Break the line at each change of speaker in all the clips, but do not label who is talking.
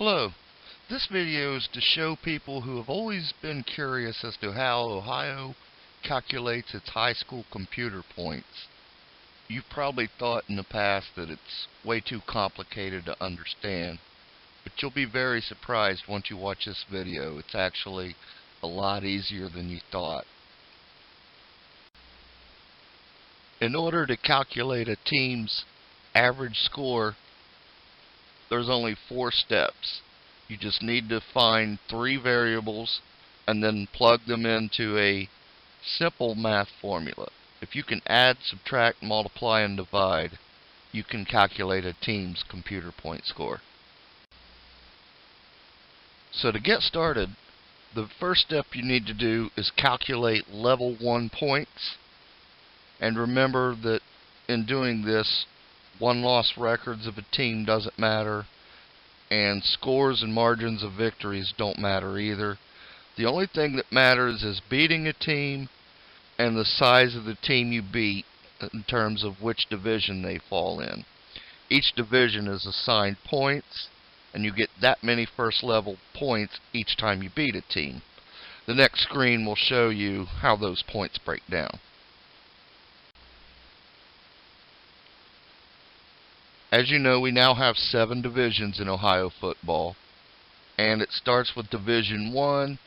Hello. This video is to show people who have always been curious as to how Ohio calculates its high school computer points. You've probably thought in the past that it's way too complicated to understand, but you'll be very surprised once you watch this video. It's actually a lot easier than you thought. In order to calculate a team's average score, there's only 4 steps. You just need to find 3 variables and then plug them into a simple math formula. If you can add, subtract, multiply, and divide, you can calculate a team's computer point score. So to get started, the first step you need to do is calculate level 1 points. And remember that in doing this, won-loss records of a team doesn't matter, and scores and margins of victories don't matter either. The only thing that matters is beating a team and the size of the team you beat in terms of which division they fall in. Each division is assigned points, and you get that many first level points each time you beat a team. The next screen will show you how those points break down. As you know, we now have 7 divisions in Ohio football, and it starts with Division 1.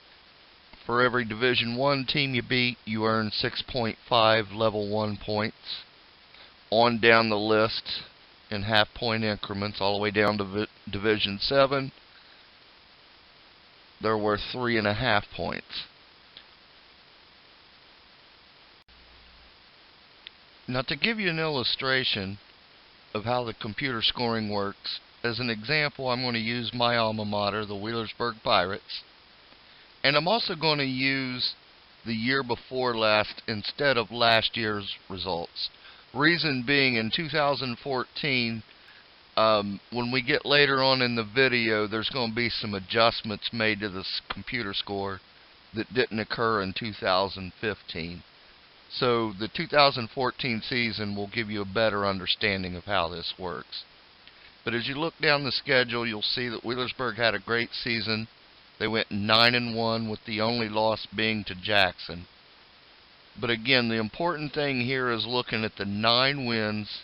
For every Division 1 team you beat, you earn 6.5 level 1 points. On down the list in half-point increments, all the way down to Division 7, they're worth 3.5 points. Now, to give you an illustration of how the computer scoring works, as an example, I'm going to use my alma mater, the Wheelersburg Pirates, and I'm also going to use the year before last instead of last year's results. Reason being, in 2014, when we get later on in the video, there's going to be some adjustments made to this computer score that didn't occur in 2015. So the 2014 season will give you a better understanding of how this works. But as you look down the schedule, you'll see that Wheelersburg had a great season. They went 9-1, with the only loss being to Jackson. But again, the important thing here is looking at the 9 wins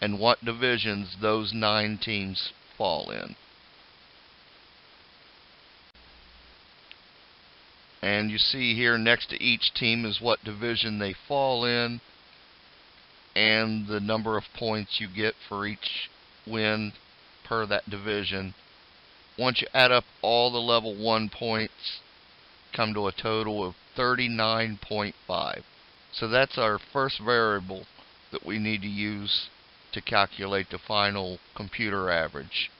and what divisions those 9 teams fall in. And you see here next to each team is what division they fall in and the number of points you get for each win per that division. Once you add up all the level 1 points, come to a total of 39.5. So that's our first variable that we need to use to calculate the final computer average.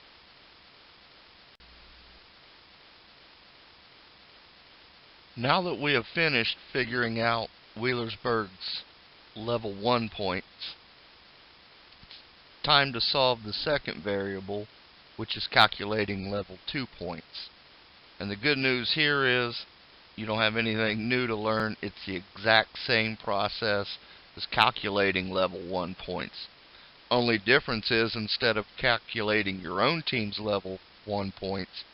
Now that we have finished figuring out Wheelersburg's level 1 points, it's time to solve the second variable, which is calculating level 2 points. And the good news here is you don't have anything new to learn. It's the exact same process as calculating level 1 points. Only difference is, instead of calculating your own team's level 1 points,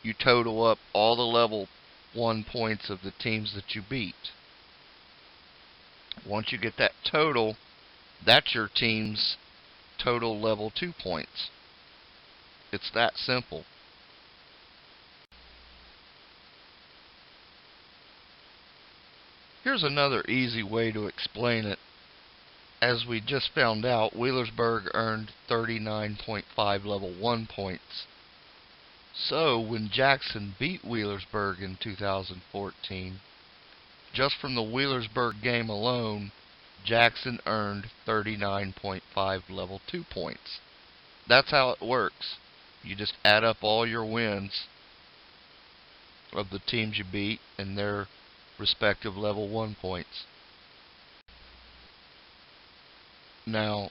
you total up all the level 1 points of the teams that you beat. Once you get that total, that's your team's total level 2 points. It's that simple. Here's another easy way to explain it. As we just found out, Wheelersburg earned 39.5 level 1 points. So when Jackson beat Wheelersburg in 2014, just from the Wheelersburg game alone, Jackson earned 39.5 level 2 points. That's how it works. You just add up all your wins of the teams you beat and their respective level 1 points. Now,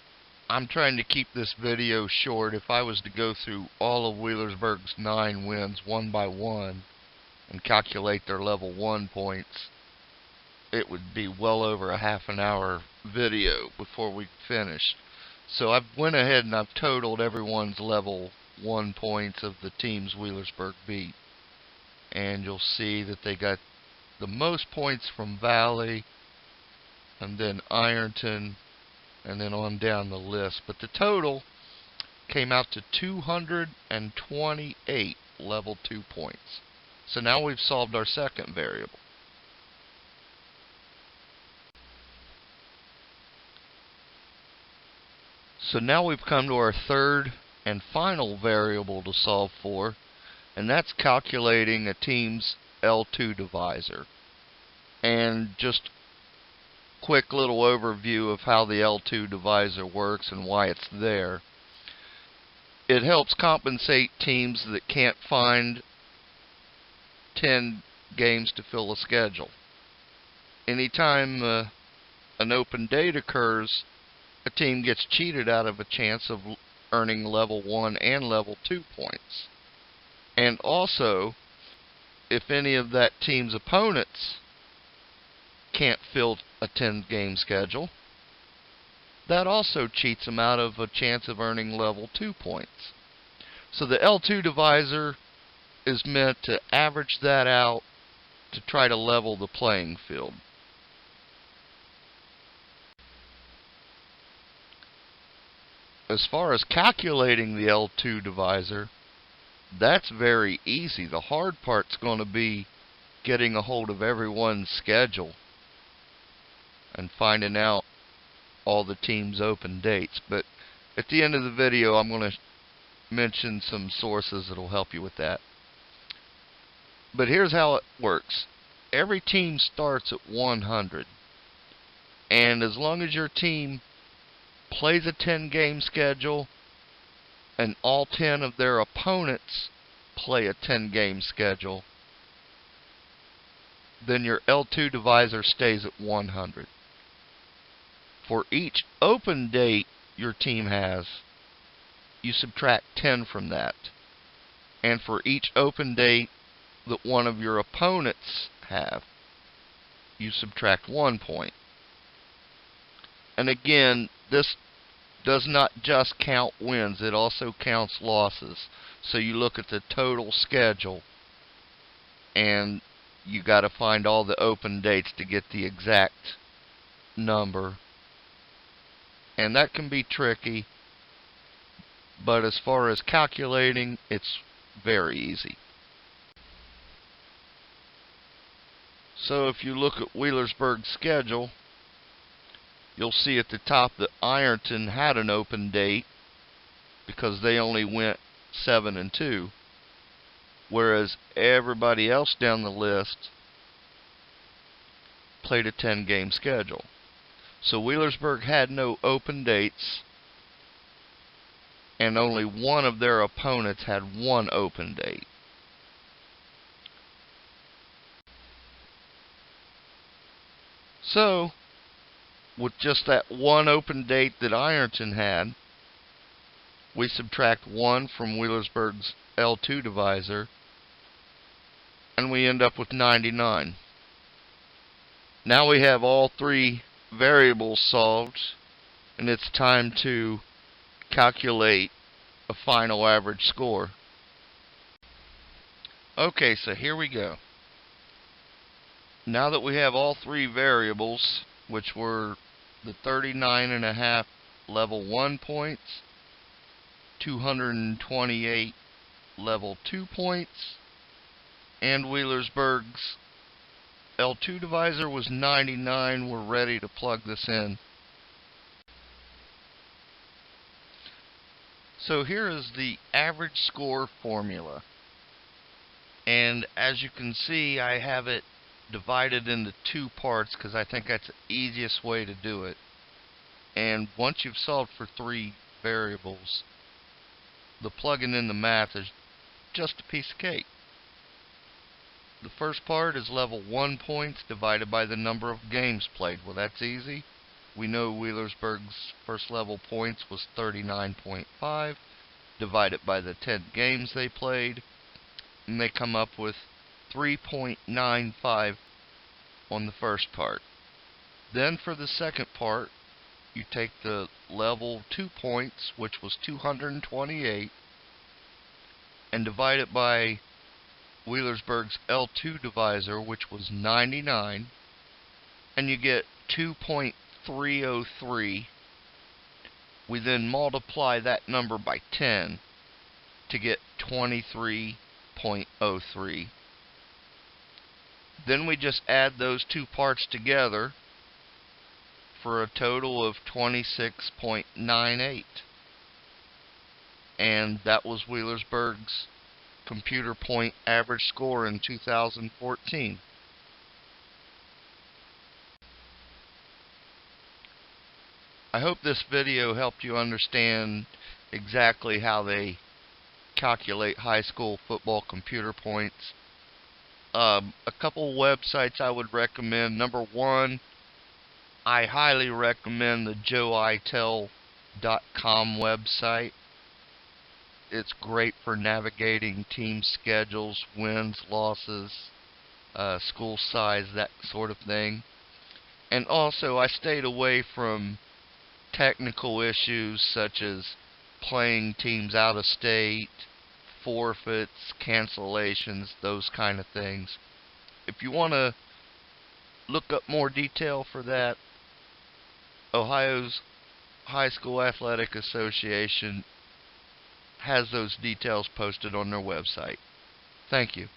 I'm trying to keep this video short. If I was to go through all of Wheelersburg's 9 wins one by one and calculate their level 1 points, it would be well over a half an hour video before we finish. So I went ahead and I've totaled everyone's level 1 points of the teams Wheelersburg beat. And you'll see that they got the most points from Valley, and then Ironton, and then on down the list. But the total came out to 228 level 2 points. So now we've solved our second variable. So now we've come to our third and final variable to solve for, and that's calculating a team's L2 divisor. And just quick little overview of how the L2 divisor works and why it's there. It helps compensate teams that can't find 10 games to fill a schedule. Anytime an open date occurs, a team gets cheated out of a chance of earning level 1 and level 2 points. And also, if any of that team's opponents can't fill a 10-game schedule, that also cheats them out of a chance of earning level 2 points. So the L2 divisor is meant to average that out to try to level the playing field. As far as calculating the L2 divisor, that's very easy. The hard part's going to be getting a hold of everyone's schedule and finding out all the teams' open dates. But at the end of the video, I'm going to mention some sources that will help you with that. But here's how it works. Every team starts at 100. And as long as your team plays a 10-game schedule and all 10 of their opponents play a 10-game schedule, then your L2 divisor stays at 100. For each open date your team has, you subtract 10 from that. And for each open date that one of your opponents have, you subtract 1 point. And again, this does not just count wins, it also counts losses. So you look at the total schedule, and you got to find all the open dates to get the exact number. And that can be tricky, but as far as calculating, it's very easy. So if you look at Wheelersburg Schedule, you'll see at the top that Ironton had an open date because they only went 7-2, whereas everybody else down the list played a 10-game schedule. So Wheelersburg had no open dates, and only one of their opponents had one open date. So, with just that one open date that Ironton had, we subtract 1 from Wheelersburg's L2 divisor, and we end up with 99. Now we have all three variables solved, and it's time to calculate a final average score. Okay, so here we go. Now that we have all three variables, which were the 39.5 level 1 points, 228 level 2 points, and Wheelersburg's L2 divisor was 99, we're ready to plug this in. So here is the average score formula. And as you can see, I have it divided into two parts because I think that's the easiest way to do it. And once you've solved for three variables, the plugging in the math is just a piece of cake. The first part is level 1 points divided by the number of games played. Well, that's easy. We know Wheelersburg's first level points was 39.5 divided by the 10 games they played, and they come up with 3.95 on the first part. Then for the second part, you take the level 2 points, which was 228, and divide it by Wheelersburg's L2 divisor, which was 99, and you get 2.303. We then multiply that number by 10 to get 23.03. Then we just add those two parts together for a total of 26.98. And that was Wheelersburg's computer point average score in 2014. I hope this video helped you understand exactly how they calculate high school football computer points. A couple websites I would recommend. Number one, I highly recommend the joeitel.com website. It's great for navigating team schedules, wins, losses, school size, that sort of thing. And also, I stayed away from technical issues such as playing teams out of state, forfeits, cancellations, those kind of things. If you want to look up more detail for that, Ohio's High School Athletic Association has those details posted on their website. Thank you.